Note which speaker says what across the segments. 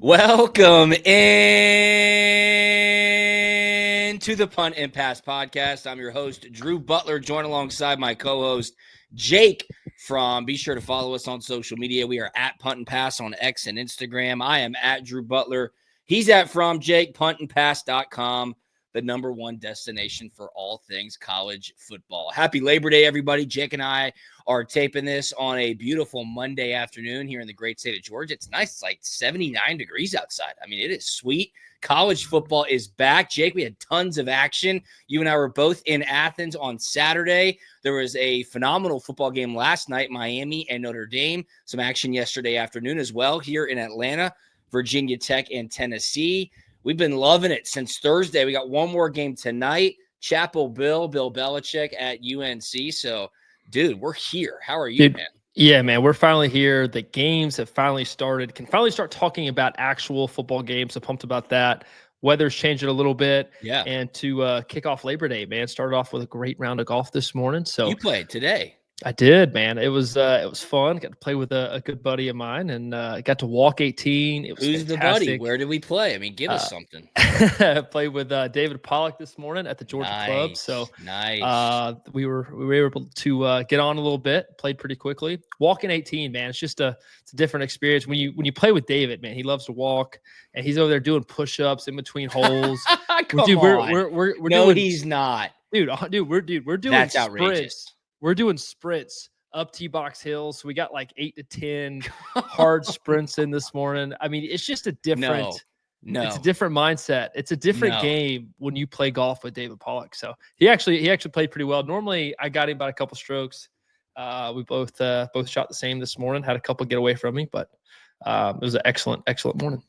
Speaker 1: Welcome in to the Punt Pass podcast. I'm your host, Drew Butler, joined alongside my co-host, Jake be sure to follow us on social media. We are at Punt Pass on X and Instagram. I am at Drew Butler. He's at Jake, puntandpass.com, the number one destination for all things college football. Happy Labor Day, everybody. Jake and I are taping this on a beautiful Monday afternoon here in the great state of Georgia. It's nice. It's like 79 degrees outside. I mean, it is sweet. College football is back. Jake, we had tons of action. You and I were both in Athens on Saturday. There was a phenomenal football game last night, Miami and Notre Dame. Some action yesterday afternoon as well here in Atlanta, Virginia Tech and Tennessee. We've been loving it since Thursday. We got one more game tonight. Chapel Bill Belichick at UNC. So, dude, we're here. How are you, man?
Speaker 2: Yeah, man, we're finally here. The games have finally started. Can finally start talking about actual football games. So pumped about that. Weather's changing a little bit.
Speaker 1: Yeah.
Speaker 2: And to kick off Labor Day, man, started off with a great round of golf this morning. So
Speaker 1: you played today.
Speaker 2: I did, man. It was fun. Got to play with a good buddy of mine, and got to walk 18. It was
Speaker 1: Who's
Speaker 2: fantastic.
Speaker 1: The buddy? Where did we play? I mean, give us something.
Speaker 2: Played with David Pollock this morning at the Georgia Club. So
Speaker 1: nice.
Speaker 2: We were able to get on a little bit. Played pretty quickly. Walking 18, man. It's just it's a different experience when you play with David, man. He loves to walk, and he's over there doing push-ups in between holes.
Speaker 1: We're no, he's not,
Speaker 2: dude. We're doing
Speaker 1: that's
Speaker 2: sprints.
Speaker 1: Outrageous.
Speaker 2: We're doing sprints up T-box hills. So we got like 8 to 10 hard sprints in this morning. I mean, it's just a different.
Speaker 1: No,
Speaker 2: it's a different mindset. It's a different game when you play golf with David Pollock. So he actually played pretty well. Normally, I got him by a couple strokes. We both shot the same this morning. Had a couple get away from me, but it was an excellent morning.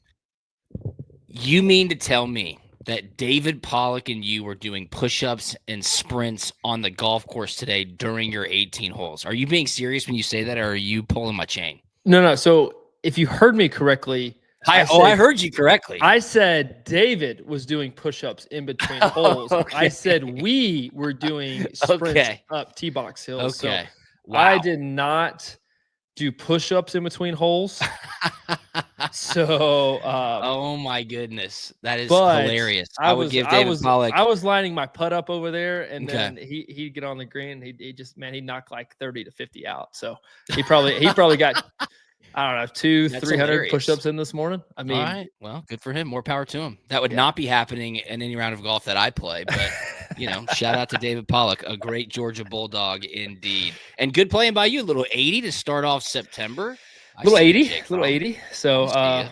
Speaker 1: You mean to tell me that David Pollock and you were doing push-ups and sprints on the golf course today during your 18 holes? Are you being serious when you say that, or are you pulling my chain?
Speaker 2: No. So if you heard me correctly,
Speaker 1: I heard you correctly.
Speaker 2: I said David was doing push-ups in between holes. Okay. I said we were doing sprints up T-box hills.
Speaker 1: Okay.
Speaker 2: So
Speaker 1: wow.
Speaker 2: I did not do push-ups in between holes. So
Speaker 1: oh my goodness, that is hilarious. I would give David Pollock.
Speaker 2: I was lining my putt up over there, and then he'd get on the green. He'd knock like 30 to 50 out. So he probably got I don't know 200-300 push-ups in this morning. I mean,
Speaker 1: all right, well, good for him. More power to him. That would not be happening in any round of golf that I play, but shout out to David Pollock, a great Georgia Bulldog indeed, and good playing by you. A little 80 to start off September.
Speaker 2: Little 80. So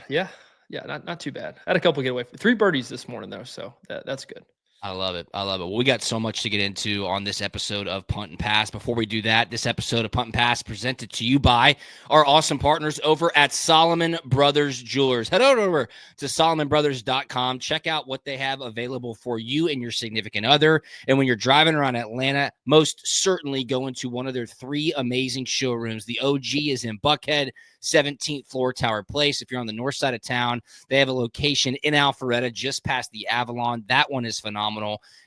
Speaker 2: yeah, not too bad. I had a couple get away. 3 birdies this morning though, so that's good.
Speaker 1: I love it. Well, we got so much to get into on this episode of Punt and Pass. Before we do that, this episode of Punt and Pass presented to you by our awesome partners over at Solomon Brothers Jewelers. Head over to solomonbrothers.com. Check out what they have available for you and your significant other. And when you're driving around Atlanta, most certainly go into one of their 3 amazing showrooms. The OG is in Buckhead, 17th floor, Tower Place. If you're on the north side of town, they have a location in Alpharetta just past the Avalon. That one is phenomenal.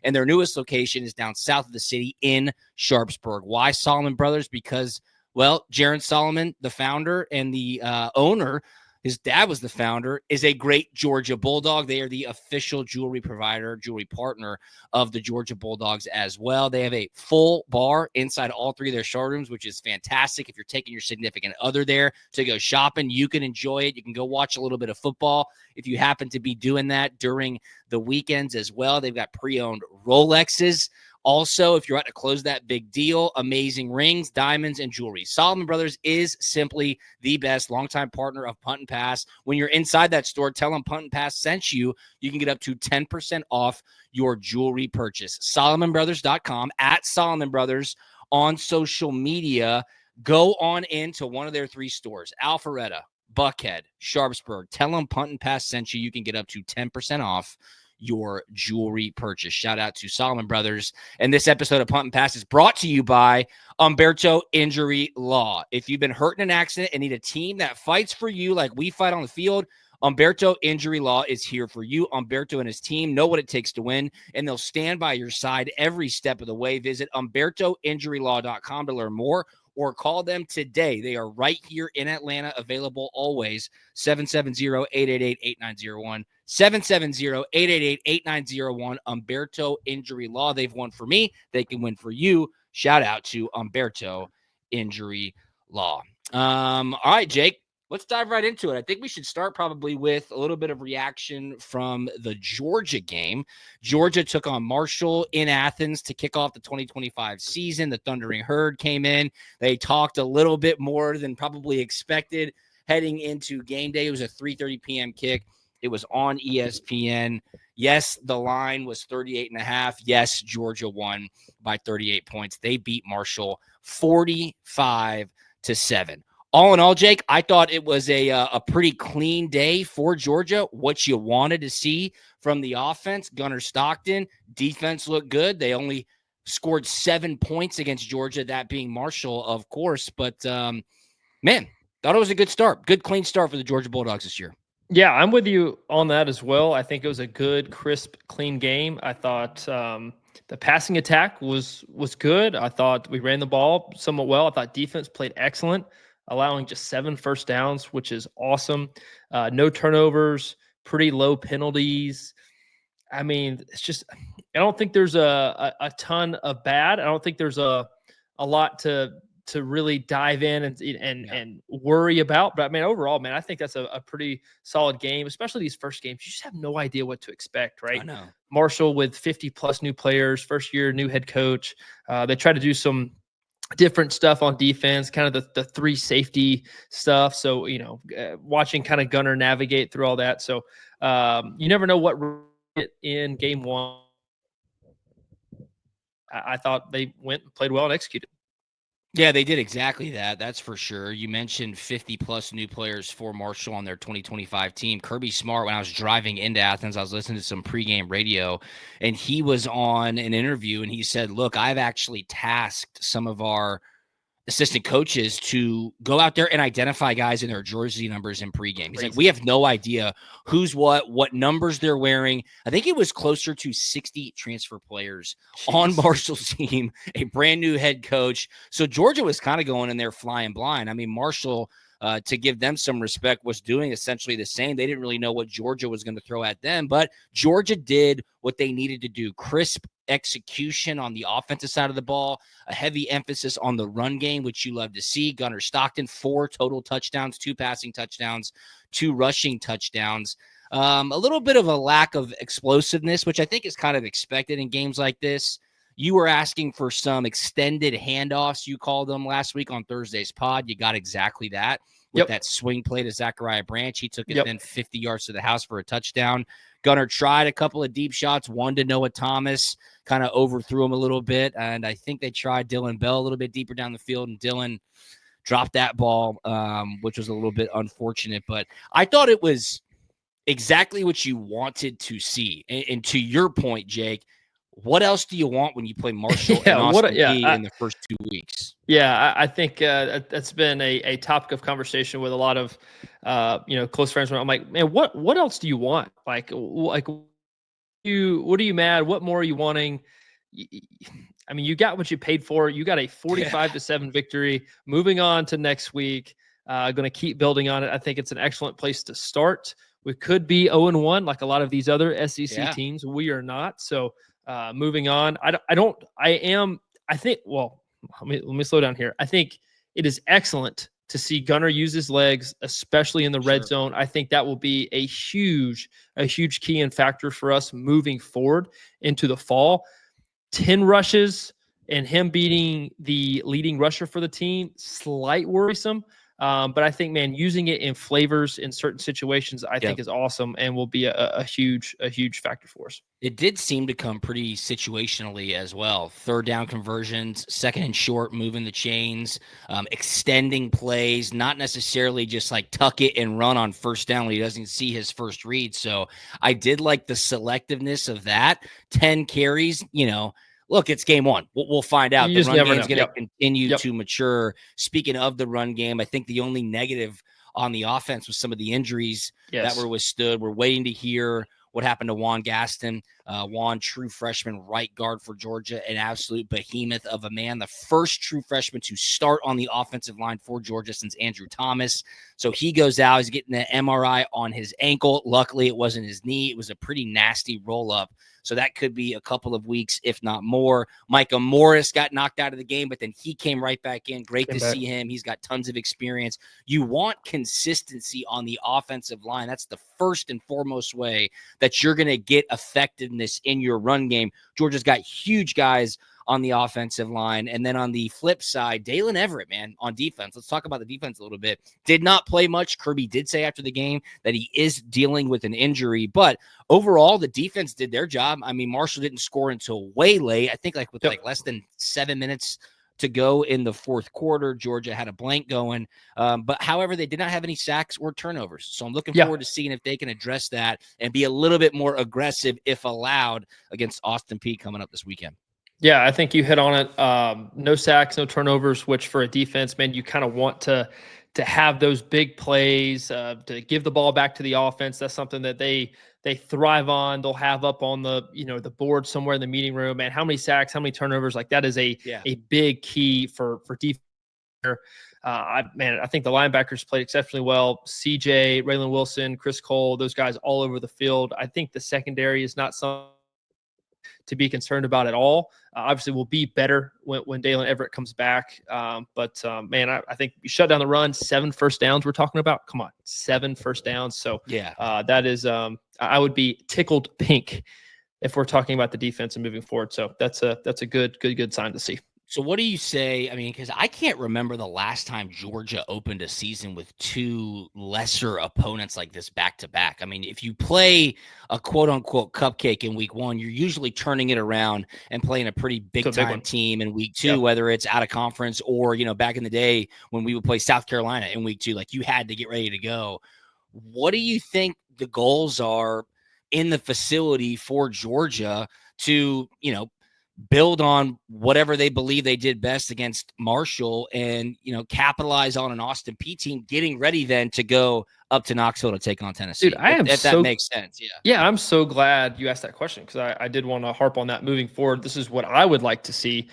Speaker 1: And their newest location is down south of the city in Sharpsburg. Why Solomon Brothers? Because, well, Jaron Solomon, the founder and the owner, his dad was the founder, is a great Georgia Bulldog. They are the official jewelry partner of the Georgia Bulldogs as well. They have a full bar inside all 3 of their showrooms, which is fantastic. If you're taking your significant other there to go shopping, you can enjoy it. You can go watch a little bit of football if you happen to be doing that during the weekends as well. They've got pre-owned Rolexes. Also, if you're out to close that big deal, amazing rings, diamonds, and jewelry. Solomon Brothers is simply the best longtime partner of Punt and Pass. When you're inside that store, tell them Punt and Pass sent you. You can get up to 10% off your jewelry purchase. SolomonBrothers.com, at Solomon Brothers on social media. Go on into one of their 3 stores, Alpharetta, Buckhead, Sharpsburg. Tell them Punt and Pass sent you. You can get up to 10% off your jewelry purchase. Shout out to Solomon Brothers. And this episode of Punt and Pass is brought to you by Humberto Injury Law. If you've been hurt in an accident and need a team that fights for you like we fight on the field, Humberto Injury Law is here for you. Humberto and his team know what it takes to win, and they'll stand by your side every step of the way. Visit HumbertoInjuryLaw.com to learn more, or call them today. They are right here in Atlanta, available always. 770-888-8901. 770-888-8901. Humberto Injury Law. They've won for me. They can win for you. Shout out to Humberto Injury Law. All right, Jake. Let's dive right into it. I think we should start probably with a little bit of reaction from the Georgia game. Georgia took on Marshall in Athens to kick off the 2025 season. The Thundering Herd came in. They talked a little bit more than probably expected heading into game day. It was a 3:30 p.m. kick. It was on ESPN. Yes, the line was 38.5. Yes, Georgia won by 38 points. They beat Marshall 45-7. All in all, Jake, I thought it was a pretty clean day for Georgia. What you wanted to see from the offense, Gunnar Stockton, defense looked good. They only scored 7 points against Georgia, that being Marshall, of course. But, man, thought it was a good start. Good, clean start for the Georgia Bulldogs this year.
Speaker 2: Yeah, I'm with you on that as well. I think it was a good, crisp, clean game. I thought the passing attack was good. I thought we ran the ball somewhat well. I thought defense played excellent, allowing just 7 first downs, which is awesome. No turnovers, pretty low penalties. I mean, it's just I don't think there's a ton of bad. I don't think there's a lot to really dive in and worry about. But I mean, overall, man, I think that's a pretty solid game, especially these first games. You just have no idea what to expect, right?
Speaker 1: I know.
Speaker 2: Marshall with 50 plus new players, first year, new head coach. They try to do some different stuff on defense, kind of the 3 safety stuff. So, watching kind of Gunnar navigate through all that. So you never know what in game one. I thought they went and played well and executed.
Speaker 1: Yeah, they did exactly that. That's for sure. You mentioned 50-plus new players for Marshall on their 2025 team. Kirby Smart, when I was driving into Athens, I was listening to some pregame radio, and he was on an interview, and he said, look, I've actually tasked some of our assistant coaches to go out there and identify guys in their jersey numbers in pregame. He's like, we have no idea who's what numbers they're wearing. I think it was closer to 60 transfer players on Marshall's team, a brand new head coach. So Georgia was kind of going in there flying blind. I mean, Marshall, to give them some respect, was doing essentially the same. They didn't really know what Georgia was going to throw at them, but Georgia did what they needed to do. Crisp execution on the offensive side of the ball, a heavy emphasis on the run game, which you love to see. Gunnar Stockton, 4 total touchdowns, 2 passing touchdowns, 2 rushing touchdowns. A little bit of a lack of explosiveness, which I think is kind of expected in games like this. You were asking for some extended handoffs, you called them last week on Thursday's pod. You got exactly that with that swing play to Zachariah Branch. He took it then 50 yards to the house for a touchdown. Gunnar tried a couple of deep shots, one to Noah Thomas, kind of overthrew him a little bit. And I think they tried Dylan Bell a little bit deeper down the field, and Dylan dropped that ball, which was a little bit unfortunate. But I thought it was exactly what you wanted to see. And to your point, Jake, what else do you want when you play Marshall and Austin Peay in the first 2 weeks?
Speaker 2: Yeah, I think that's been a topic of conversation with a lot of close friends. I'm like, man, what else do you want? Like what are you mad? What more are you wanting? I mean, you got what you paid for. You got a 45-7 victory. Moving on to next week, going to keep building on it. I think it's an excellent place to start. We could be 0-1 like a lot of these other SEC teams. We are not. So moving on, let me slow down here. I think it is excellent to see Gunnar use his legs, especially in the red zone. I think that will be a huge key and factor for us moving forward into the fall. 10 rushes and him beating the leading rusher for the team, slight worrisome. But I think, man, using it in flavors in certain situations, I think is awesome and will be a huge factor for us.
Speaker 1: It did seem to come pretty situationally as well. 3rd down conversions, 2nd and short, moving the chains, extending plays, not necessarily just like tuck it and run on 1st down when he doesn't see his first read. So I did like the selectiveness of that. 10 carries, look, it's game 1. We'll find out. The run game is going to continue to mature. Speaking of the run game, I think the only negative on the offense was some of the injuries that were withstood. We're waiting to hear what happened to Juan Gaston. Juan, true freshman right guard for Georgia, an absolute behemoth of a man, the first true freshman to start on the offensive line for Georgia since Andrew Thomas. So he goes out, he's getting an MRI on his ankle. Luckily, it wasn't his knee. It was a pretty nasty roll-up. So that could be a couple of weeks, if not more. Micah Morris got knocked out of the game, but then he came right back in. Great to see him. He's got tons of experience. You want consistency on the offensive line. That's the first and foremost way that you're going to get effectiveness in your run game. Georgia's got huge guys on the offensive line. And then on the flip side, Daylen Everette, man, on defense. Let's talk about the defense a little bit. Did not play much. Kirby did say after the game that he is dealing with an injury, but overall, the defense did their job. I mean, Marshall didn't score until way late. I think with less than 7 minutes to go in the fourth quarter. Georgia had a blank going. But however, they did not have any sacks or turnovers. So I'm looking forward to seeing if they can address that and be a little bit more aggressive, if allowed, against Austin Peay coming up this weekend.
Speaker 2: Yeah, I think you hit on it. No sacks, no turnovers, which for a defense, man, you kind of want to have those big plays, to give the ball back to the offense. That's something that they thrive on. They'll have up on the board somewhere in the meeting room. Man, how many sacks, how many turnovers? Like that is a big key for defense. I think the linebackers played exceptionally well. CJ, Raylan Wilson, Chris Cole, those guys all over the field. I think the secondary is not something to be concerned about at all. Obviously, will be better when Daylen Everette comes back. But I think you shut down the run. 7 first downs we're talking about. Come on, 7 first downs. So that is I would be tickled pink if we're talking about the defense and moving forward. So that's a good sign to see.
Speaker 1: So what do you say? I mean, because I can't remember the last time Georgia opened a season with 2 lesser opponents like this back-to-back. I mean, if you play a quote-unquote cupcake in week 1, you're usually turning it around and playing a pretty big-time team in week 2, whether it's out of conference or, back in the day when we would play South Carolina in week 2, like you had to get ready to go. What do you think the goals are in the facility for Georgia to, build on whatever they believe they did best against Marshall and, capitalize on an Austin Peay team getting ready then to go up to Knoxville to take on Tennessee?
Speaker 2: Dude,
Speaker 1: if that makes sense.
Speaker 2: Yeah, I'm so glad you asked that question because I did want to harp on that moving forward. This is what I would like to see.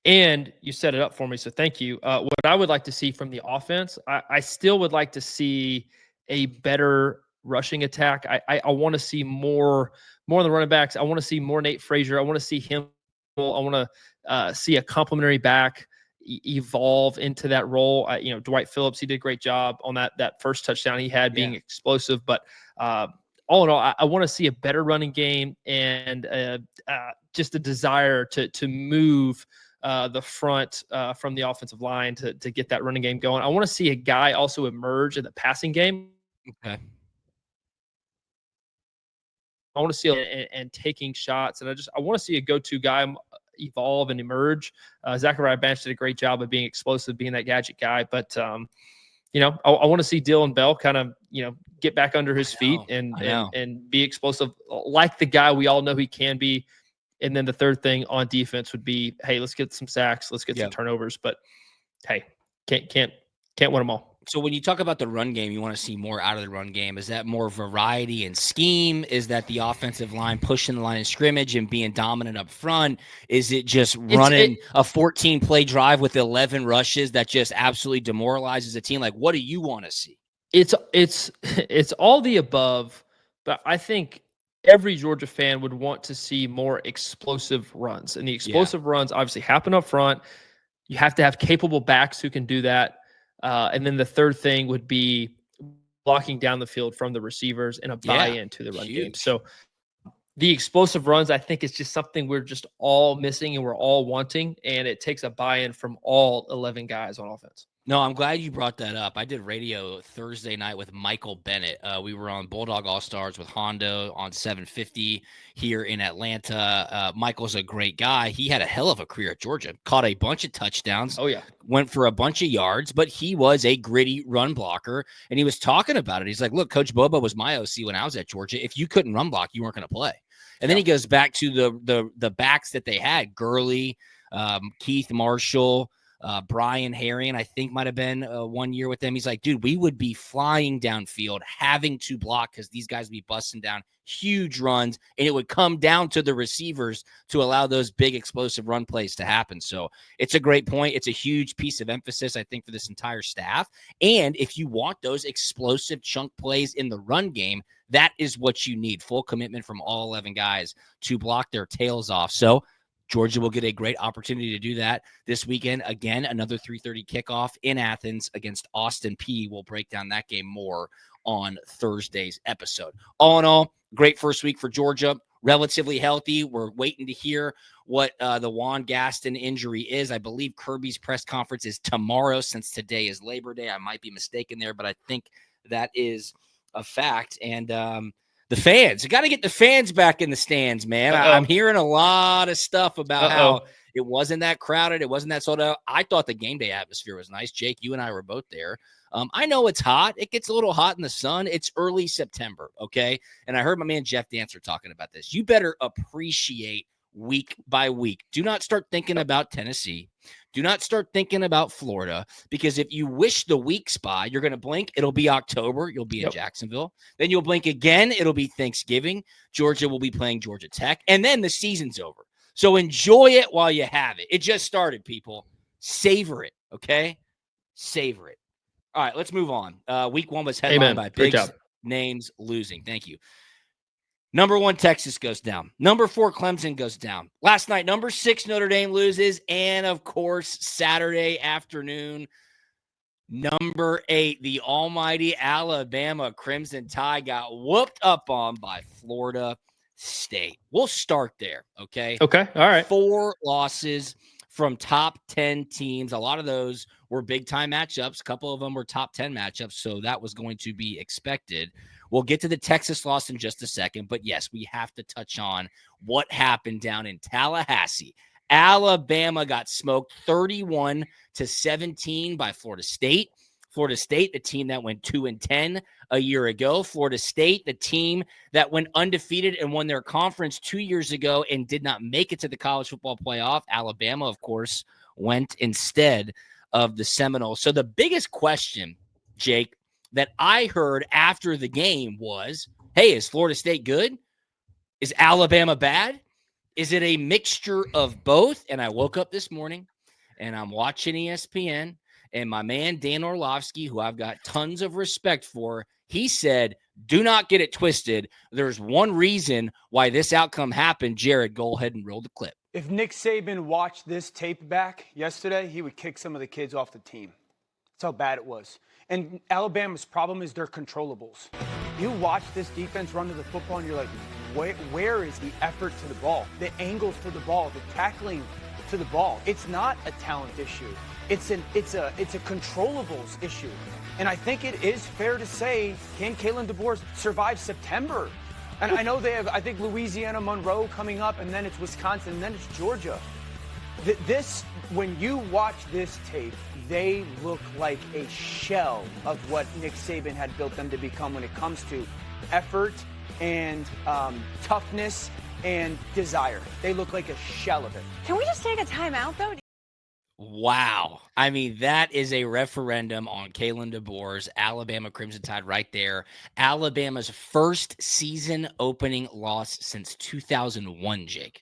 Speaker 2: And you set it up for me, so thank you. What I would like to see from the offense, I still would like to see a better rushing attack. I want to see more on the running backs. I want to see more Nate Frazier. I want to see him. I want to see a complimentary back evolve into that role. Dwight Phillips, he did a great job on that first touchdown he had being explosive. But all in all, I want to see a better running game and just a desire to move the front from the offensive line to get that running game going. I want to see a guy also emerge in the passing game.
Speaker 1: Okay.
Speaker 2: I want to see and taking shots, and I want to see a go-to guy evolve and emerge. Zachariah Banch did a great job of being explosive, being that gadget guy. But I want to see Dylan Bell kind of get back under his feet and be explosive, like the guy we all know he can be. And then the third thing on defense would be, hey, let's get some sacks, let's get some turnovers. But hey, can't win them all.
Speaker 1: So when you talk about the run game, you want to see more out of the run game. Is that more variety and scheme? Is that the offensive line pushing the line of scrimmage and being dominant up front? Is it just running a 14-play drive with 11 rushes that just absolutely demoralizes a team? Like, what do you want to see?
Speaker 2: It's all the above, but I think every Georgia fan would want to see more explosive runs. And the explosive runs obviously happen up front. You have to have capable backs who can do that. And then the third thing would be blocking down the field from the receivers and a buy-in to the run game. So the explosive runs, I think, is just something we're just all missing and we're all wanting. And it takes a buy-in from all 11 guys on offense.
Speaker 1: No, I'm glad you brought that up. I did radio Thursday night with Michael Bennett. We were on Bulldog All-Stars with Hondo on 750 here in Atlanta. Michael's a great guy. He had a hell of a career at Georgia. Caught a bunch of touchdowns.
Speaker 2: Oh, yeah.
Speaker 1: Went for a bunch of yards, but he was a gritty run blocker, and he was talking about it. He's like, look, Coach Bobo was my OC when I was at Georgia. If you couldn't run block, you weren't going to play. And then he goes back to the backs that they had, Gurley, Keith Marshall, Brian Herring, I think might have been 1 year with them. He's like, dude, we would be flying downfield, having to block because these guys would be busting down huge runs, and it would come down to the receivers to allow those big explosive run plays to happen. So it's a great point. It's a huge piece of emphasis, I think, for this entire staff. And if you want those explosive chunk plays in the run game, that is what you need. Full commitment from all 11 guys to block their tails off. So Georgia will get a great opportunity to do that this weekend. Again, another 3:30 kickoff in Athens against Austin Peay. We'll break down that game more on Thursday's episode. All in all, great first week for Georgia. Relatively healthy. We're waiting to hear what the Juan Gaston injury is. I believe Kirby's press conference is tomorrow since today is Labor Day. I might be mistaken there, but I think that is a fact. And the fans, you got to get the fans back in the stands, man. I'm hearing a lot of stuff about how it wasn't that crowded. It wasn't that sold out. I thought the game day atmosphere was nice. Jake, you and I were both there. I know it's hot. It gets a little hot in the sun. It's early September, okay? And I heard my man Jeff Dancer talking about this. You better appreciate week by week. Do not start thinking about Tennessee. Do not start thinking about Florida, because if you wish the weeks by, you're going to blink. It'll be October. You'll be in Jacksonville. Then you'll blink again. It'll be Thanksgiving. Georgia will be playing Georgia Tech. And then the season's over. So enjoy it while you have it. It just started, people. Savor it, okay? Savor it. All right, let's move on. Week 1 was headlined by big names losing. Thank you. Number 1, Texas goes down. Number 4, Clemson goes down. Last night, number 6, Notre Dame loses. And, of course, Saturday afternoon, number 8, the almighty Alabama Crimson Tide got whooped up on by Florida State. We'll start there, okay?
Speaker 2: Okay, all right.
Speaker 1: 4 losses from top 10 teams. A lot of those were big-time matchups. A couple of them were top 10 matchups, so that was going to be expected. We'll get to the Texas loss in just a second, but yes, we have to touch on what happened down in Tallahassee. Alabama got smoked 31-17 by Florida State. Florida State, the team that went 2-10 a year ago. Florida State, the team that went undefeated and won their conference 2 years ago and did not make it to the college football playoff. Alabama, of course, went instead of the Seminoles. So the biggest question, Jake, that I heard after the game was, hey, is Florida State good? Is Alabama bad? Is it a mixture of both? And I woke up this morning and I'm watching ESPN, and my man Dan Orlovsky, who I've got tons of respect for, he said, do not get it twisted. There's one reason why this outcome happened. Jared, go ahead and roll the clip.
Speaker 3: If Nick Saban watched this tape back yesterday, he would kick some of the kids off the team. That's how bad it was. And Alabama's problem is their controllables. You watch this defense run to the football and you're like, where is the effort to the ball, the angles to the ball, the tackling to the ball? It's not a talent issue. It's a controllables issue. And I think it is fair to say, can Kalen DeBoer survive September? And I know they have, I think, Louisiana Monroe coming up, and then it's Wisconsin, and then it's Georgia. When you watch this tape, they look like a shell of what Nick Saban had built them to become when it comes to effort and toughness and desire. They look like a shell of it.
Speaker 4: Can we just take a timeout, though?
Speaker 1: Wow. I mean, that is a referendum on Kalen DeBoer's Alabama Crimson Tide right there. Alabama's first season opening loss since 2001, Jake.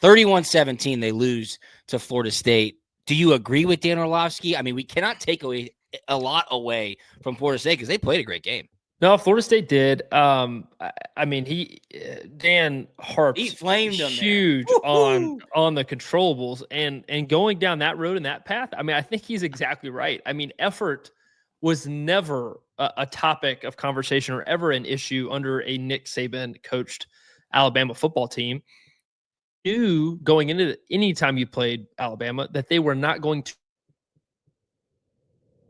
Speaker 1: 31-17, they lose to Florida State. Do you agree with Dan Orlovsky? I mean, we cannot take away a lot away from Florida State because they played a great game.
Speaker 2: No, Florida State did. I mean, Dan harped
Speaker 1: he flamed them
Speaker 2: huge on the controllables and going down that road and that path. I mean, I think he's exactly right. I mean, effort was never a topic of conversation or ever an issue under a Nick Saban coached Alabama football team. You going into any time you played Alabama that they were not going to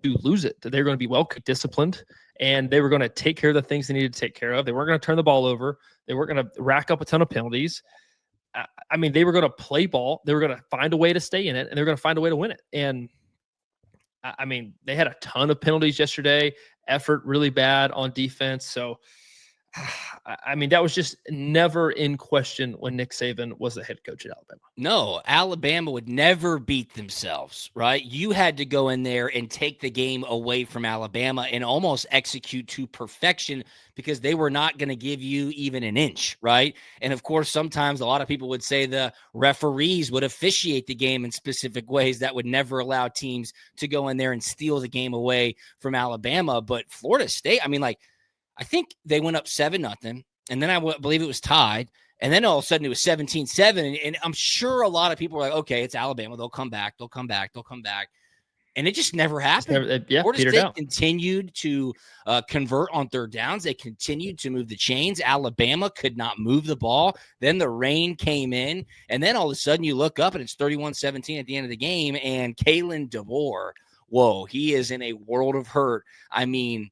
Speaker 2: lose it, that they're going to be well disciplined, and they were going to take care of the things they needed to take care of. They weren't going to turn the ball over. They weren't going to rack up a ton of penalties. I mean, they were going to play ball. They were going to find a way to stay in it, and they're going to find a way to win it. And I mean, they had a ton of penalties yesterday. Effort really bad on defense. So I mean, that was just never in question when Nick Saban was the head coach at Alabama.
Speaker 1: No, Alabama would never beat themselves, right? You had to go in there and take the game away from Alabama and almost execute to perfection because they were not going to give you even an inch, right? And of course, sometimes a lot of people would say the referees would officiate the game in specific ways that would never allow teams to go in there and steal the game away from Alabama. But Florida State, I mean, like, I think they went up 7-0, and then I believe it was tied. And then all of a sudden it was 17-7. And I'm sure a lot of people were like, okay, it's Alabama. They'll come back. They'll come back. They'll come back. And it just never happened. Florida State continued to convert on third downs. They continued to move the chains. Alabama could not move the ball. Then the rain came in. And then all of a sudden you look up and it's 31-17 at the end of the game. And Daylen Everette, whoa, he is in a world of hurt. I mean,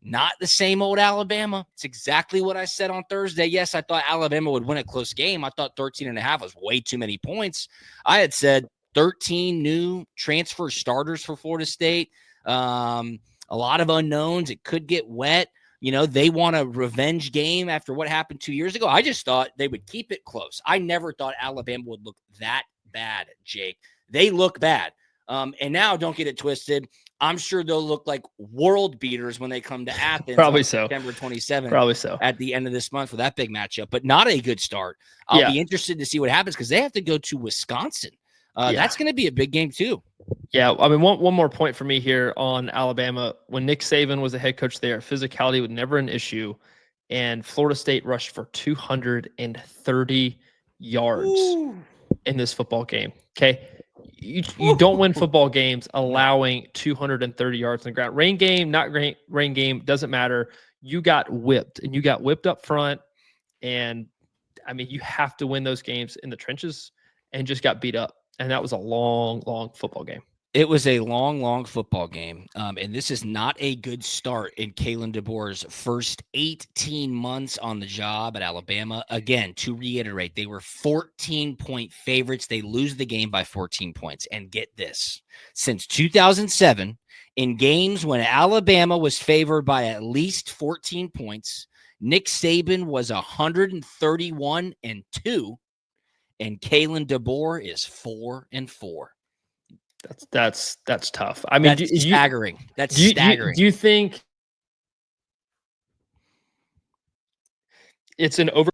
Speaker 1: not the same old Alabama. It's exactly what I said on Thursday. Yes, I thought Alabama would win a close game. I thought 13.5 was way too many points. I had said 13 new transfer starters for Florida State. A lot of unknowns. It could get wet. You know, they want a revenge game after what happened 2 years ago. I just thought they would keep it close. I never thought Alabama would look that bad, Jake. They look bad. And now, don't get it twisted, I'm sure they'll look like world beaters when they come to Athens.
Speaker 2: Probably so.
Speaker 1: September 27th.
Speaker 2: Probably so.
Speaker 1: At the end of this month for that big matchup, but not a good start. I'll be interested to see what happens because they have to go to Wisconsin. That's going to be a big game too.
Speaker 2: Yeah, I mean, one more point for me here on Alabama. When Nick Saban was the head coach there, physicality was never an issue, and Florida State rushed for 230 yards in this football game. Okay. You don't win football games allowing 230 yards on the ground. Rain game, not rain game, doesn't matter. You got whipped, and you got whipped up front. And, I mean, you have to win those games in the trenches, and just got beat up. And that was a long, long football game.
Speaker 1: It was a long, long football game, and this is not a good start in Daylen Everette's first 18 months on the job at Alabama. Again, to reiterate, they were 14-point favorites. They lose the game by 14 points. And get this, since 2007, in games when Alabama was favored by at least 14 points, Nick Saban was 131-2, and Daylen Everette is 4-4.
Speaker 2: That's tough. I mean,
Speaker 1: that's staggering. That's staggering.
Speaker 2: Do you think it's an over?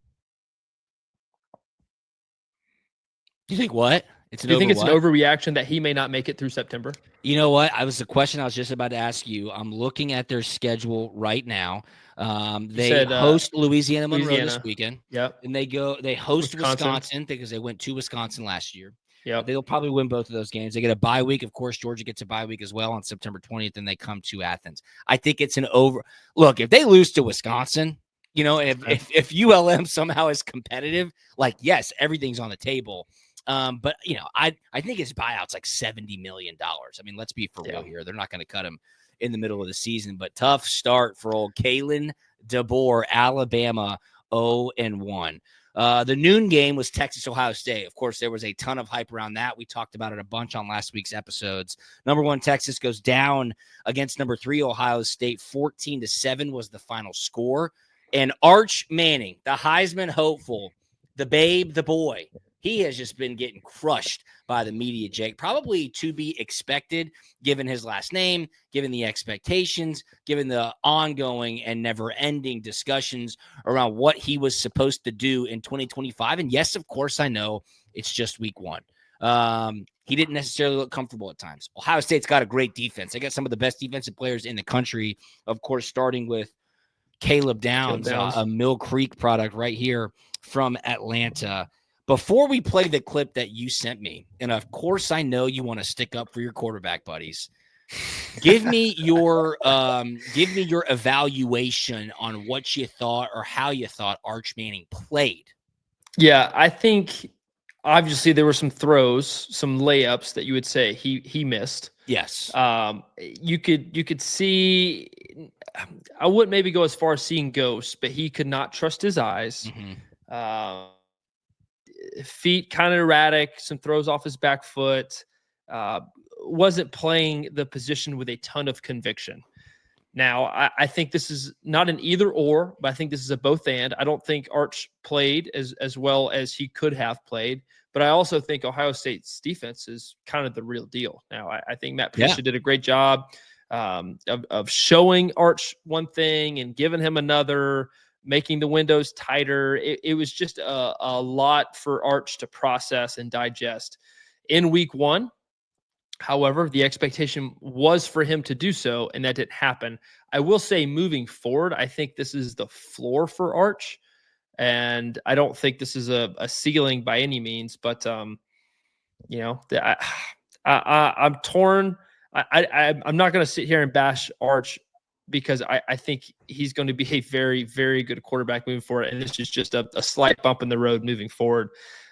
Speaker 1: Do you think what?
Speaker 2: Do you think it's an overreaction that he may not make it through September?
Speaker 1: You know what? I was the question I was just about to ask you. I'm looking at their schedule right now. They host Louisiana Monroe this weekend.
Speaker 2: Yep.
Speaker 1: And they host Wisconsin because they went to Wisconsin last year.
Speaker 2: Yeah,
Speaker 1: they'll probably win both of those games. They get a bye week. Of course, Georgia gets a bye week as well on September 20th, and they come to Athens. I think it's an over. Look, if they lose to Wisconsin, you know, if ULM somehow is competitive, like, yes, everything's on the table. But, you know, I think his buyout's like $70 million. I mean, let's be for real here. They're not going to cut him in the middle of the season, but tough start for old Daylen Everette, Alabama 0-1. The noon game was Texas-Ohio State. Of course, there was a ton of hype around that. We talked about it a bunch on last week's episodes. Number 1, Texas goes down against number 3, Ohio State. 14-7 was the final score. And Arch Manning, the Heisman hopeful, the babe, the boy, he has just been getting crushed by the media, Jake. Probably to be expected, given his last name, given the expectations, given the ongoing and never-ending discussions around what he was supposed to do in 2025. And yes, of course, I know it's just week 1. He didn't necessarily look comfortable at times. Ohio State's got a great defense. They got some of the best defensive players in the country, of course, starting with Caleb Downs. A Mill Creek product right here from Atlanta. Before we play the clip that you sent me, and of course I know you want to stick up for your quarterback buddies, give me your evaluation on what you thought or how you thought Arch Manning played.
Speaker 2: Yeah, I think obviously there were some throws, some layups that you would say he missed.
Speaker 1: Yes.
Speaker 2: You could see, I wouldn't maybe go as far as seeing ghosts, but he could not trust his eyes.
Speaker 1: Mm-hmm.
Speaker 2: Feet kind of erratic, some throws off his back foot, wasn't playing the position with a ton of conviction. Now, I think this is not an either or, but I think this is a both and. I don't think Arch played as well as he could have played, but I also think Ohio State's defense is kind of the real deal. Now, I think Matt Patricia did a great job of showing Arch one thing and giving him another, making the windows tighter. It was just a lot for Arch to process and digest in week one. However, the expectation was for him to do so, and that didn't happen. I will say, moving forward, I think this is the floor for Arch, and I don't think this is a ceiling by any means. But I'm torn. I'm not going to sit here and bash Arch because I think he's going to be a very, very good quarterback moving forward, and this is just a slight bump in the road moving forward.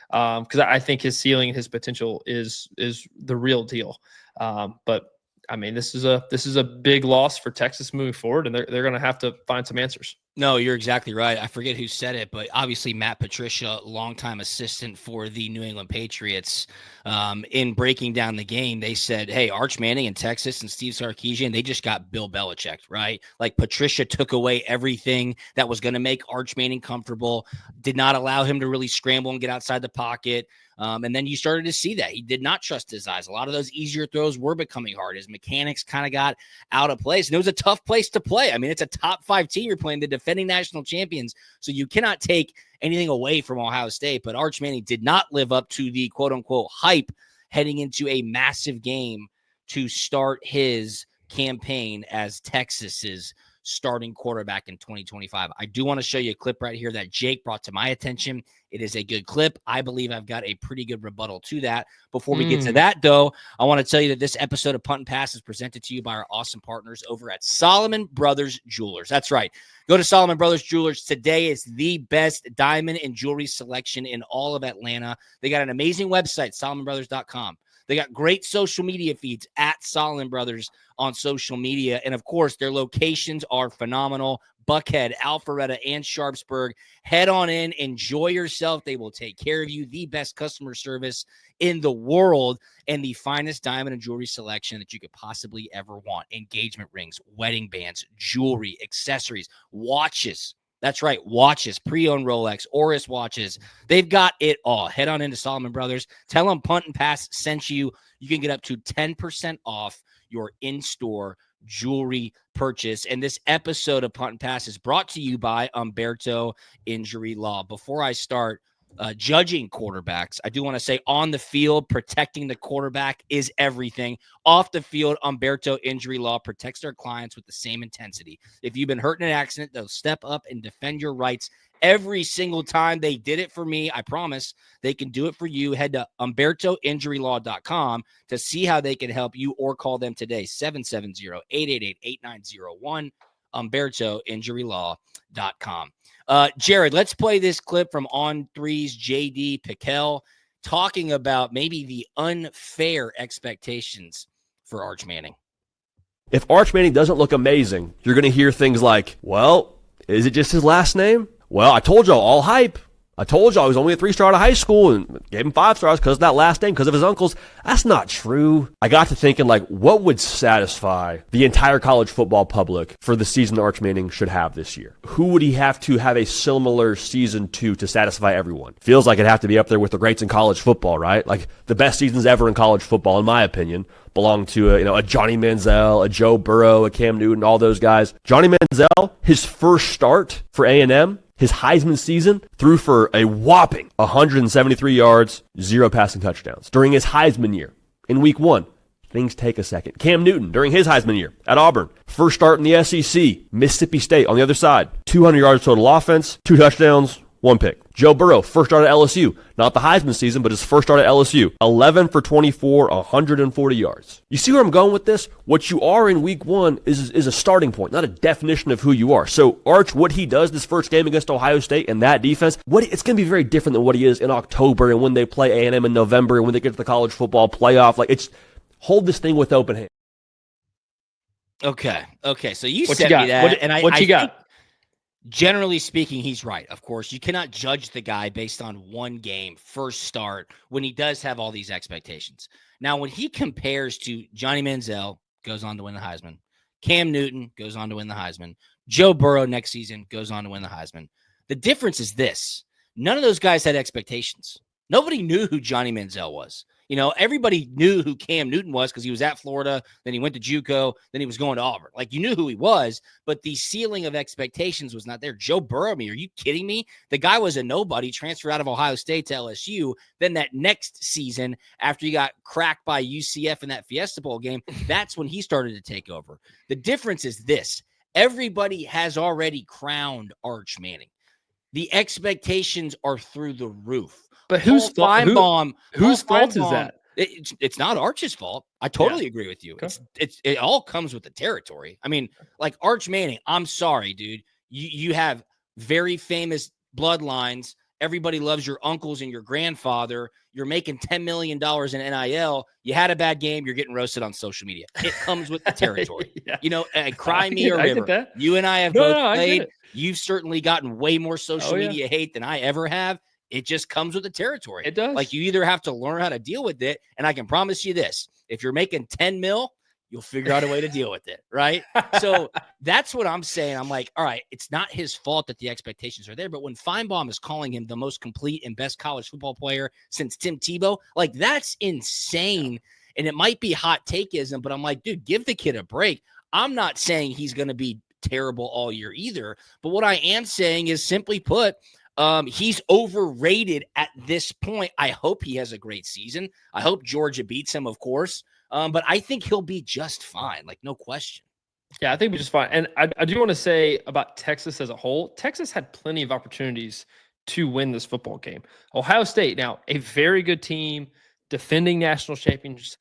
Speaker 2: Because I think his ceiling and his potential is the real deal. But I mean, this is a big loss for Texas moving forward, and they're going to have to find some answers.
Speaker 1: No, you're exactly right. I forget who said it, but obviously Matt Patricia, longtime assistant for the New England Patriots, in breaking down the game, they said, hey, Arch Manning in Texas and Steve Sarkisian, they just got Bill Belichick, right? Like Patricia took away everything that was going to make Arch Manning comfortable, did not allow him to really scramble and get outside the pocket. And then you started to see that he did not trust his eyes. A lot of those easier throws were becoming hard. His mechanics kind of got out of place, and it was a tough place to play. I mean, it's a top 5 team. You're playing the defending national champions, so you cannot take anything away from Ohio State. But Arch Manning did not live up to the quote unquote hype heading into a massive game to start his campaign as Texas's starting quarterback in 2025. I do want to show you a clip right here that Jake brought to my attention. It is a good clip. I believe I've got a pretty good rebuttal to that. Before we get to that, though, I want to tell you that this episode of Punt Pass is presented to you by our awesome partners over at Solomon Brothers Jewelers. That's right. Go to Solomon Brothers Jewelers. Today is the best diamond and jewelry selection in all of Atlanta. They got an amazing website, SolomonBrothers.com. They got great social media feeds at Solomon Brothers on social media. And, of course, their locations are phenomenal. Buckhead, Alpharetta, and Sharpsburg. Head on in. Enjoy yourself. They will take care of you. The best customer service in the world and the finest diamond and jewelry selection that you could possibly ever want. Engagement rings, wedding bands, jewelry, accessories, watches. That's right, watches, pre-owned Rolex, Oris watches. They've got it all. Head on into Solomon Brothers. Tell them Punt and Pass sent you. You can get up to 10% off your in-store jewelry purchase. And this episode of Punt and Pass is brought to you by Humberto Injury Law. Before I start judging quarterbacks, I do want to say on the field, protecting the quarterback is everything. Off the field, Humberto Injury Law protects their clients with the same intensity. If you've been hurt in an accident, they'll step up and defend your rights every single time. They did it for me. I promise they can do it for you. Head to HumbertoInjuryLaw.com to see how they can help you, or call them today, 770-888-8901, HumbertoInjuryLaw.com. Jared, let's play this clip from On Three's J.D. Pickell talking about maybe the unfair expectations for Arch Manning.
Speaker 5: If Arch Manning doesn't look amazing, you're going to hear things like, well, is it just his last name? Well, I told y'all, all hype. I told y'all he was only a 3-star out of high school and gave him 5 stars because of that last name, because of his uncles. That's not true. I got to thinking, like, what would satisfy the entire college football public for the season Arch Manning should have this year? Who would he have to have a similar season to satisfy everyone? Feels like it'd have to be up there with the greats in college football, right? Like, the best seasons ever in college football, in my opinion, belong to a Johnny Manziel, a Joe Burrow, a Cam Newton, all those guys. Johnny Manziel, his first start for A&M, his Heisman season, threw for a whopping 173 yards, 0 passing touchdowns during his Heisman year. In week 1, things take a second. Cam Newton, during his Heisman year at Auburn, first start in the SEC, Mississippi State on the other side, 200 yards total offense, 2 touchdowns, 1 pick. Joe Burrow, first start at LSU. Not the Heisman season, but his first start at LSU. 11 for 24, 140 yards. You see where I'm going with this? What you are in week 1 is a starting point, not a definition of who you are. So Arch, what he does this first game against Ohio State and that defense, it's going to be very different than what he is in October and when they play A&M in November and when they get to the college football playoff. Like, it's hold this thing with open hands.
Speaker 1: Okay. So you said me that.
Speaker 2: What you got?
Speaker 1: Generally speaking, he's right. Of course, you cannot judge the guy based on one game, first start, when he does have all these expectations. Now, when he compares to Johnny Manziel, goes on to win the Heisman, Cam Newton goes on to win the Heisman. Joe Burrow next season goes on to win the Heisman. The difference is this. None of those guys had expectations. Nobody knew who Johnny Manziel was. Everybody knew who Cam Newton was because he was at Florida, then he went to JUCO, then he was going to Auburn. Like, you knew who he was, but the ceiling of expectations was not there. Joe Burrow, are you kidding me? The guy was a nobody, transferred out of Ohio State to LSU. Then that next season, after he got cracked by UCF in that Fiesta Bowl game, that's when he started to take over. The difference is this. Everybody has already crowned Arch Manning. The expectations are through the roof.
Speaker 2: But whose fault is that?
Speaker 1: It's not Arch's fault. I totally agree with you. Okay. It all comes with the territory. I mean, like Arch Manning, I'm sorry, dude. You have very famous bloodlines. Everybody loves your uncles and your grandfather. You're making $10 million in NIL. You had a bad game. You're getting roasted on social media. It comes with the territory. Cry me a river. You and I have both played. You've certainly gotten way more social media hate than I ever have. It just comes with the territory.
Speaker 2: It does.
Speaker 1: Like, you either have to learn how to deal with it, and I can promise you this. If you're making 10 mil, you'll figure out a way to deal with it, right? So that's what I'm saying. I'm like, all right, it's not his fault that the expectations are there, but when Feinbaum is calling him the most complete and best college football player since Tim Tebow, like, that's insane. And it might be hot takeism, but I'm like, dude, give the kid a break. I'm not saying he's going to be terrible all year either, but what I am saying is, simply put, he's overrated at this point. I hope he has a great season. I hope Georgia beats him, of course. But I think he'll be just fine, like, no question.
Speaker 2: Yeah, I think we're just fine. And I do want to say about Texas as a whole, Texas had plenty of opportunities to win this football game. Ohio State, now a very good team, defending national champions,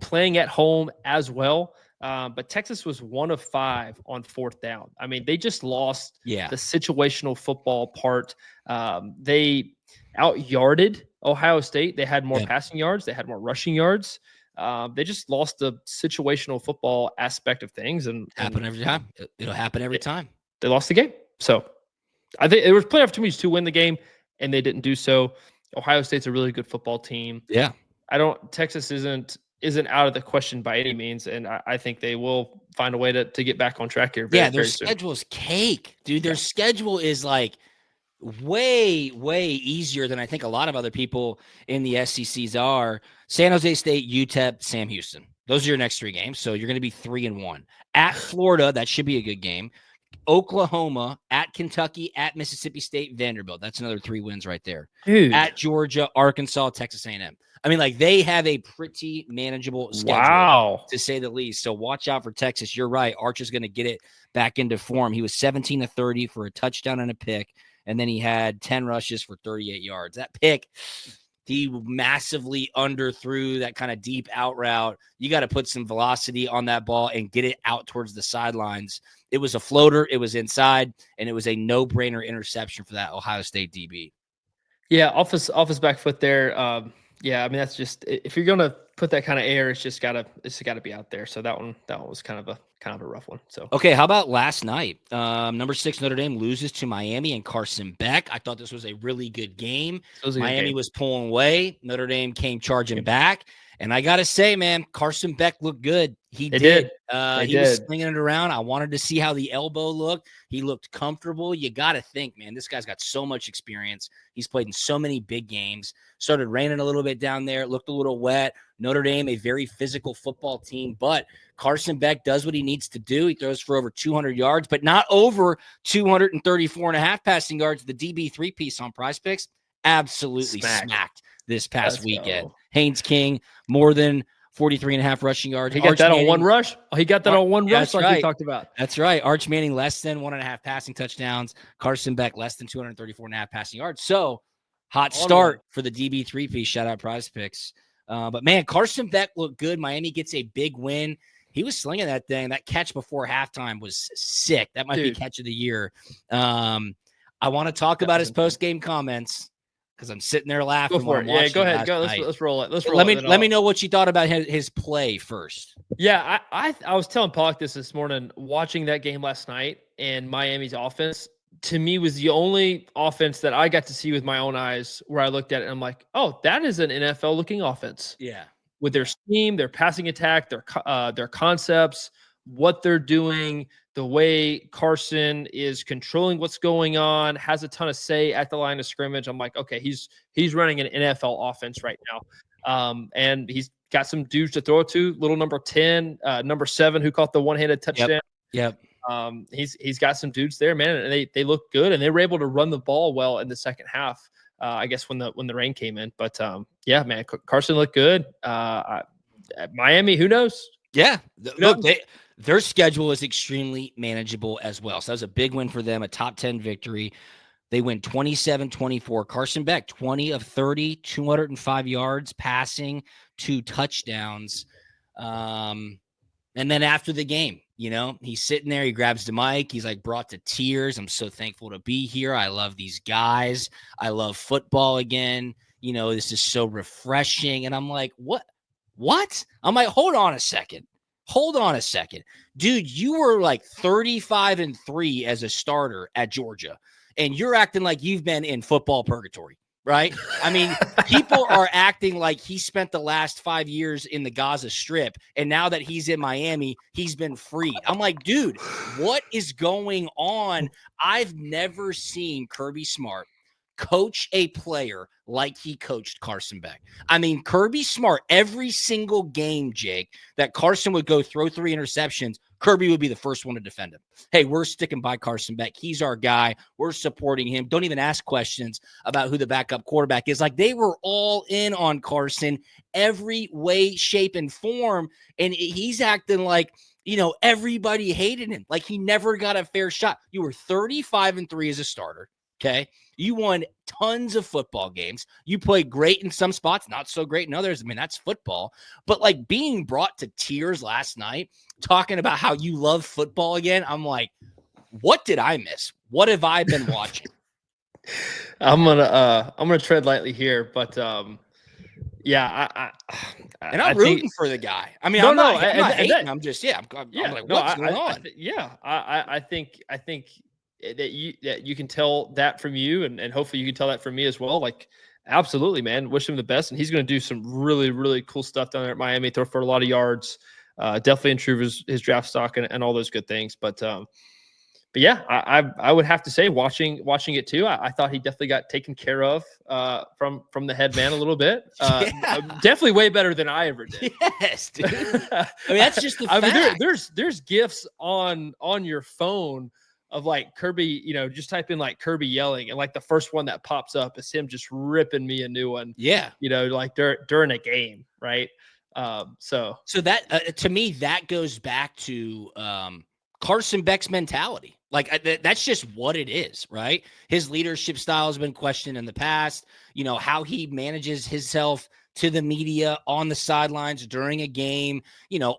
Speaker 2: playing at home as well. But Texas was 1 of 5 on 4th down. I mean, they just lost the situational football part. They out-yarded Ohio State. They had more passing yards. They had more rushing yards. They just lost the situational football aspect of things. And
Speaker 1: happen every time. It'll happen every time. They
Speaker 2: lost the game. So I think there was plenty of opportunities to win the game, and they didn't do so. Ohio State's a really good football team.
Speaker 1: Yeah.
Speaker 2: Texas isn't out of the question by any means, and I think they will find a way to get back on track here.
Speaker 1: Their schedule's cake, dude. Their schedule is like way, way easier than I think a lot of other people in the SECs are. San Jose State, UTEP, Sam Houston. Those are your next 3 games. So you're going to be 3-1. At Florida, that should be a good game. Oklahoma, at Kentucky, at Mississippi State, Vanderbilt. That's another 3 wins right there.
Speaker 2: Dude.
Speaker 1: At Georgia, Arkansas, Texas A&M. I mean, like, they have a pretty manageable schedule, to say the least. So watch out for Texas. You're right. Arch is going to get it back into form. He was 17 of 30 for a touchdown and a pick, and then he had 10 rushes for 38 yards. That pick, he massively underthrew that kind of deep out route. You got to put some velocity on that ball and get it out towards the sidelines. It was a floater. It was inside, and it was a no-brainer interception for that Ohio State DB.
Speaker 2: Yeah, off his back foot there. Yeah, I mean, that's just, if you're gonna put that kind of air, it's just gotta be out there. So that one was kind of a rough one. So
Speaker 1: okay, how about last night? Number 6 Notre Dame loses to Miami and Carson Beck. I thought this was a really good game. Miami was pulling away. Notre Dame came charging back. And I got to say, man, Carson Beck looked good. He did. He was slinging it around. I wanted to see how the elbow looked. He looked comfortable. You got to think, man, this guy's got so much experience. He's played in so many big games. Started raining a little bit down there. It looked a little wet. Notre Dame, a very physical football team. But Carson Beck does what he needs to do. He throws for over 200 yards, but not over 234.5 passing yards. The DB3 piece on Prize Picks absolutely smacked this past weekend. Haynes King, more than 43.5 rushing yards.
Speaker 2: He got that on one rush? He got that on one rush like we talked about.
Speaker 1: That's right. Arch Manning, less than 1.5 passing touchdowns. Carson Beck, less than 234.5 passing yards. So, hot start for the DB3 piece. Shout out Prize Picks. But, man, Carson Beck looked good. Miami gets a big win. He was slinging that thing. That catch before halftime was sick. That might be catch of the year. I want to talk about his post-game comments, because I'm sitting there laughing.
Speaker 2: Go for it. Yeah, go ahead. Go. Let's roll it.
Speaker 1: Let me know what you thought about his play first.
Speaker 2: Yeah, I was telling Pollock this morning, watching that game last night, and Miami's offense, to me, was the only offense that I got to see with my own eyes where I looked at it and I'm like, oh, that is an NFL-looking offense.
Speaker 1: Yeah.
Speaker 2: With their scheme, their passing attack, their concepts, what they're doing, the way Carson is controlling what's going on, has a ton of say at the line of scrimmage. I'm like, okay, he's running an NFL offense right now. And he's got some dudes to throw it to. Little number 10, number 7, who caught the one-handed touchdown.
Speaker 1: Yep.
Speaker 2: He's got some dudes there, man, and they look good, and they were able to run the ball well in the second half. I guess when the rain came in, but yeah, man, Carson looked good. Miami, who knows?
Speaker 1: Yeah, look, their schedule is extremely manageable as well. So that was a big win for them, a top 10 victory. They win 27-24. Carson Beck, 20 of 30, 205 yards passing, 2 touchdowns. And then after the game, he's sitting there, he grabs the mic. He's like brought to tears. I'm so thankful to be here. I love these guys. I love football again. This is so refreshing. And I'm like, what? I'm like, hold on a second. Dude, you were like 35-3 as a starter at Georgia, and you're acting like you've been in football purgatory, right? I mean, people are acting like he spent the last 5 years in the Gaza Strip, and now that he's in Miami, he's been freed. I'm like, dude, what is going on? I've never seen Kirby Smart coach a player like he coached Carson Beck. I mean, Kirby Smart, every single game, Jake, that Carson would go throw 3 interceptions, Kirby would be the first one to defend him. Hey, we're sticking by Carson Beck. He's our guy. We're supporting him. Don't even ask questions about who the backup quarterback is. Like, they were all in on Carson every way, shape, and form. And he's acting like, everybody hated him. Like, he never got a fair shot. You were 35-3 as a starter. Okay. You won tons of football games. You played great in some spots, not so great in others. I mean, that's football. But like being brought to tears last night, talking about how you love football again, I'm like, what did I miss? What have I been watching?
Speaker 2: I'm gonna tread lightly here, but yeah,
Speaker 1: I'm rooting for the guy. I mean, I'm not hating. I'm just I'm like, what's going on?
Speaker 2: I think that you can tell that from you, and hopefully you can tell that from me as well. Like, absolutely, man. Wish him the best, and he's going to do some really, really cool stuff down there at Miami. Throw for a lot of yards, definitely improve his draft stock and all those good things. But yeah, I would have to say, watching it too, I thought he definitely got taken care of from the head man a little bit. Definitely way better than I ever did.
Speaker 1: Yes, dude. I mean, that's just the fact.
Speaker 2: I mean, there's GIFs on your phone of like Kirby, just type in like Kirby yelling, and like the first one that pops up is him just ripping me a new one.
Speaker 1: Yeah.
Speaker 2: Like during a game. Right. So
Speaker 1: that to me, that goes back to Carson Beck's mentality. Like that's just what it is, right? His leadership style has been questioned in the past, how he manages himself to the media on the sidelines during a game,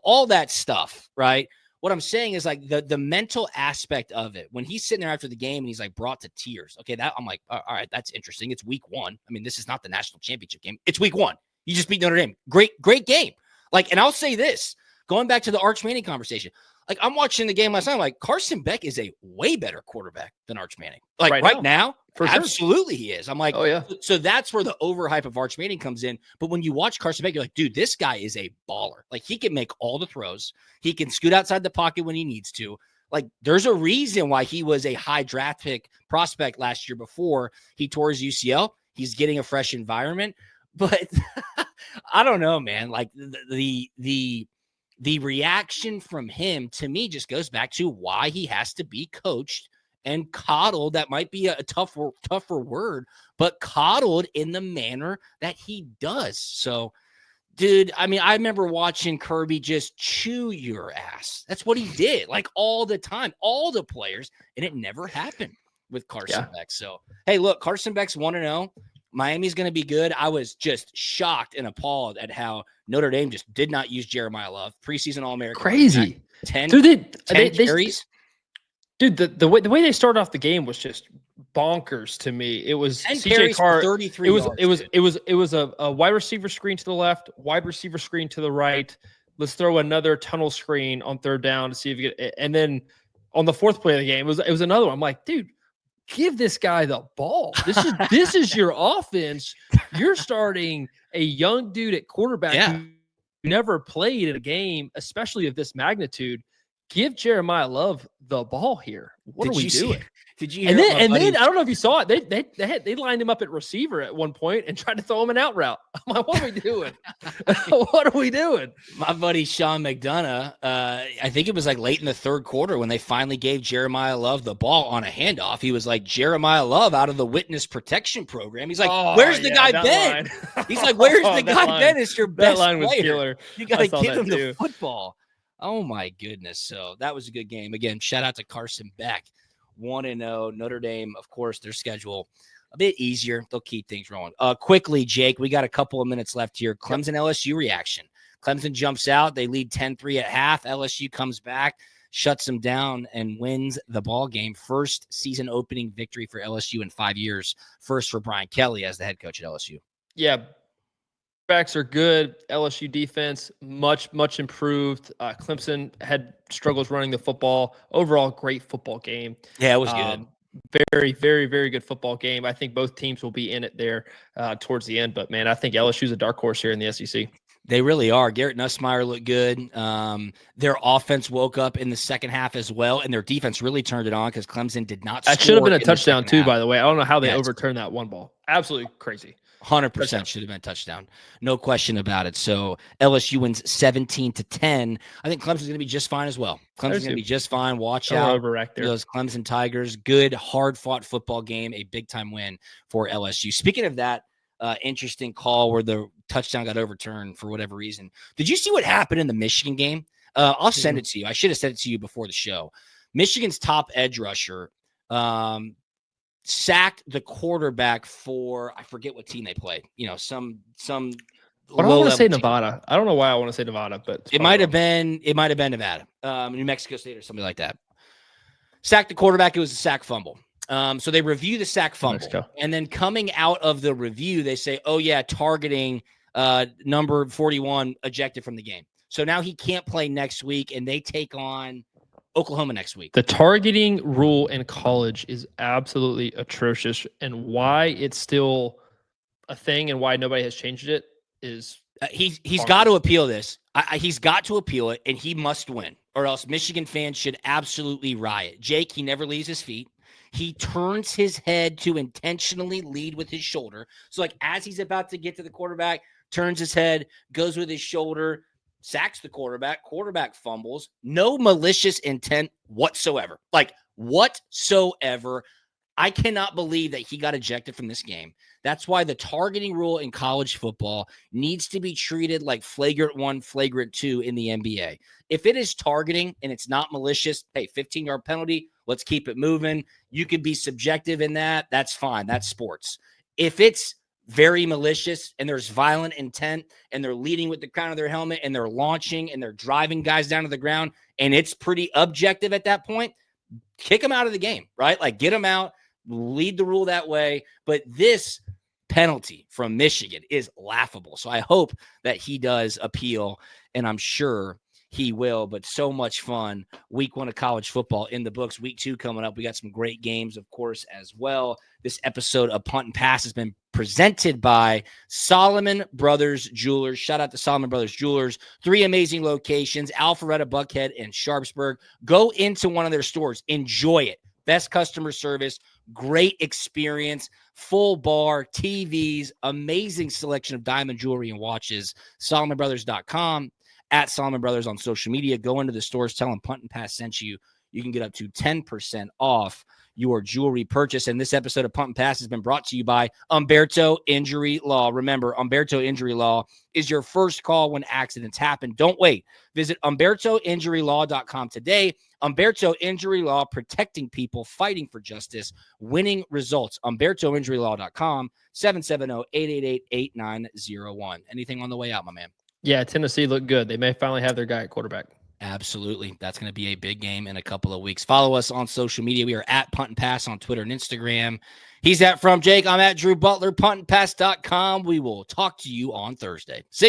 Speaker 1: all that stuff. Right. What I'm saying is like the mental aspect of it, when he's sitting there after the game and he's like brought to tears. Okay. That I'm like, all right, that's interesting. It's week 1. I mean, this is not the national championship game. It's week 1. You just beat Notre Dame. Great game. Like, and I'll say this, going back to the Arch Manning conversation, like I'm watching the game last night, like Carson Beck is a way better quarterback than Arch Manning. Like right now for absolutely sure. He is. I'm like, oh yeah. So that's where the overhype of Arch Manning comes in. But when you watch Carson Beck, you're like, dude, this guy is a baller. Like he can make all the throws. He can scoot outside the pocket when he needs to. Like there's a reason why he was a high draft pick prospect last year before he tore his UCL. He's getting a fresh environment. But I don't know, man. Like the reaction from him to me just goes back to why he has to be coached and coddled. That might be a tougher word, but coddled in the manner that he does. So, dude, I mean, I remember watching Kirby just chew your ass. That's what he did, like all the time, all the players, and it never happened with Carson Beck. So, hey, look, Carson Beck's 1-0. Miami's going to be good. I was just shocked and appalled at how Notre Dame just did not use Jeremiah Love, preseason All-American.
Speaker 2: Crazy.
Speaker 1: 10
Speaker 2: they
Speaker 1: carries.
Speaker 2: Dude, the way they started off the game was just bonkers to me. It was CJ Carr, 33 yards. It was a wide receiver screen to the left, wide receiver screen to the right. Let's throw another tunnel screen on third down to see if you get. And then on the fourth play of the game, it was another one. I'm like, dude, give this guy the ball. This is your offense. You're starting a young dude at quarterback who never played in a game, especially of this magnitude. give Jeremiah Love the ball here. What are we doing?
Speaker 1: Did you hear?
Speaker 2: And then I don't know if you saw it. They lined him up at receiver at one point and tried to throw him an out route. I'm like, what are we doing? What are we doing?
Speaker 1: My buddy Sean McDonough, I think it was like late in the third quarter when they finally gave Jeremiah Love the ball on a handoff. He was like, Jeremiah Love out of the witness protection program. He's like, where's the guy Ben? He's like, where's the guy Ben? It's your best
Speaker 2: line was
Speaker 1: player.
Speaker 2: Killer.
Speaker 1: You got to give him the football. Oh, my goodness. So that was a good game. Again, shout out to Carson Beck. 1-0. Notre Dame, of course, their schedule a bit easier. They'll keep things rolling. Quickly, Jake, we got a couple of minutes left here. Clemson LSU reaction. Clemson jumps out. They lead 10-3 at half. LSU comes back, shuts them down, and wins the ball game. First season opening victory for LSU in 5 years. First for Brian Kelly as the head coach at LSU.
Speaker 2: Yeah. Backs are good. LSU defense, much improved. Clemson had struggles running the football. Overall, great football game.
Speaker 1: Yeah, it was good.
Speaker 2: Very, very, very good football game. I think both teams will be in it there towards the end. But, man, I think LSU's a dark horse here in the SEC.
Speaker 1: They really are. Garrett Nussmeier looked good. Their offense woke up in the second half as well, and their defense really turned it on because Clemson did not score.
Speaker 2: That should have been a touchdown, too, by the way. I don't know how they overturned that one ball. Absolutely crazy.
Speaker 1: 100% should have been a touchdown. No question about it. So LSU wins 17-10. I think Clemson's going to be just fine as well. Clemson's going to be just fine. Watch out for those Clemson Tigers. Good, hard-fought football game. A big-time win for LSU. Speaking of that interesting call where the touchdown got overturned for whatever reason, did you see what happened in the Michigan game? I'll send it to you. I should have sent it to you before the show. Michigan's top edge rusher sacked the quarterback for, I forget what team they played. You know, some.
Speaker 2: But I want to say Nevada. I don't know why I want to say Nevada, but
Speaker 1: it might have been Nevada, New Mexico State or something like that. Sacked the quarterback. It was a sack fumble. So they review the sack fumble, and then coming out of the review, they say, "Oh yeah, targeting number 41 ejected from the game." So now he can't play next week, and they take on Oklahoma next week.
Speaker 2: The targeting rule in college is absolutely atrocious, and why it's still a thing and why nobody has changed it is
Speaker 1: he's got to appeal this. He's got to appeal it, and he must win, or else Michigan fans should absolutely riot. Jake, he never leaves his feet. He turns his head to intentionally lead with his shoulder. So, like, as he's about to get to the quarterback, turns his head, goes with his shoulder, sacks the quarterback fumbles. No malicious intent whatsoever. Like, whatsoever. I cannot believe that he got ejected from this game. That's why the targeting rule in college football needs to be treated like flagrant 1, flagrant 2 in the NBA. If it is targeting and it's not malicious, hey, 15-yard penalty, let's keep it moving. You could be subjective in that. That's fine. That's sports. If it's very malicious and there's violent intent and they're leading with the crown of their helmet and they're launching and they're driving guys down to the ground and it's pretty objective at that point, kick them out of the game, right? Like, get them out, lead the rule that way. But this penalty from Michigan is laughable. So I hope that he does appeal, and I'm sure he will. But so much fun. Week 1 of college football in the books. Week 2 coming up. We got some great games, of course, as well. This episode of Punt and Pass has been presented by Solomon Brothers Jewelers. Shout out to Solomon Brothers Jewelers. 3 amazing locations, Alpharetta, Buckhead, and Sharpsburg. Go into one of their stores. Enjoy it. Best customer service, great experience, full bar, TVs, amazing selection of diamond jewelry and watches. SolomonBrothers.com, at Solomon Brothers on social media. Go into the stores, tell them Punt and Pass sent you. You can get up to 10% off your jewelry purchase. And this episode of Punt and Pass has been brought to you by Humberto Injury Law. Remember, Humberto Injury Law is your first call when accidents happen. Don't wait. Visit HumbertoInjuryLaw.com today. Humberto Injury Law, protecting people, fighting for justice, winning results. HumbertoInjuryLaw.com, 770-888-8901. Anything on the way out, my man?
Speaker 2: Yeah, Tennessee looked good. They may finally have their guy at quarterback.
Speaker 1: Absolutely. That's going to be a big game in a couple of weeks. Follow us on social media. We are at Punt and Pass on Twitter and Instagram. He's at From Jake. I'm at Drew Butler, puntandpass.com. We will talk to you on Thursday. See you.